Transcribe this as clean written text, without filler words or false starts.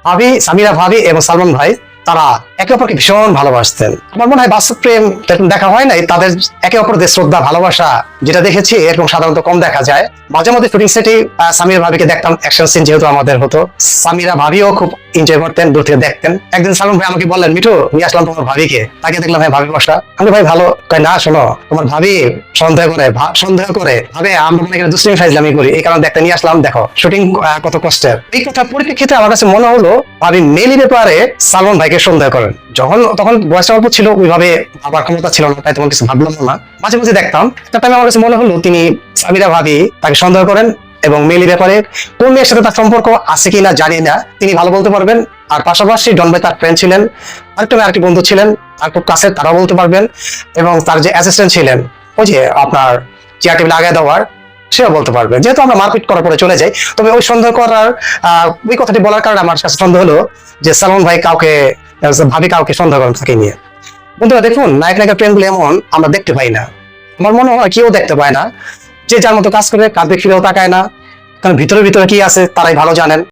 ভাবি, সামিরা ভাবি এবং সালমান ভাই তারা একে অপরকে ভীষণ ভালোবাসতেন। আমার মনে হয় বাস্তব প্রেম এরকম দেখা হয় নাই, তাদের একে অপরদের শ্রদ্ধা ভালোবাসা যেটা দেখেছি এরকম সাধারণত কম দেখা যায়। মাঝে মধ্যে শুটিং সেটে সামিরা ভাবিকে দেখতাম, অ্যাকশন সিন যেহেতু আমাদের হতো, সামিরা ভাবিও খুব এনজয় করতেন, দূর থেকে দেখতেন। একদিন সালমান ভাই আমাকে বললেন, মিঠু নিয়ে আসলাম তোমার ভাবিকে। তাকে দেখলাম, ভাই ভাবি বসা। আমি ভাই ভালো কয়, না শোনো তোমার ভাবি সন্দেহ করে ভাবে আমরা মনে করি দুষ্টিমি ফাইজলামি করি, এই কারণে দেখতে নিয়ে আসলাম, দেখো শুটিং কত কষ্টের। এই কথা পরিপ্রেক্ষিতে আমার কাছে মনে হলো ভাবি মেলি ব্যাপারে সালমান ভাইকে সন্দেহ করেন। তখন বয়সটা অল্প ছিল, ওইভাবে ভাবার ক্ষমতা ছিল না, তাই তেমন কিছু ভাবলাম না। মাঝে মাঝে দেখতাম, একটা টাইমে আমার কাছে মনে হলো তিনি সামিরা ভাবি তাকে সন্দেহ করেন এবং মেলি ব্যাপারে কোন মেয়ের সাথে তার সম্পর্ক আছে কিনা জানি না, তিনি ভালো বলতে পারবেন। আর পাশাপাশি ডন ভাই তার ফ্রেন্ড ছিলেন, আরেকটি বন্ধু ছিলেন তার খুব কাছে, তারাও বলতে পারবেন। এবং তার যে অ্যাসিস্ট্যান্ট ছিলেন, ওই যে আপনার চেয়ার টেবিল আগে দেওয়ার, সেও বলতে পারবে। যেহেতু আমরা মারপিট করার পরে চলে যাই, তবে ওই সন্দেহ করার ওই কথাটি বলার কারণে আমার কাছে সন্দেহ হলো যে সালমান ভাই ভাবি কাউকে সন্দেহ করেন তাকে নিয়ে। বন্ধুরা দেখুন, নায়ক নায়িকার প্রেমগুলো এমন আমরা দেখতে পাই না, আমার মনে হয় কেউ দেখতে পায় না। যে যার মতো কাজ করে, কাঁধে ফিরেও তাকায় না, কারণ ভিতরে ভিতরে কি আছে তারাই ভালো জানেন।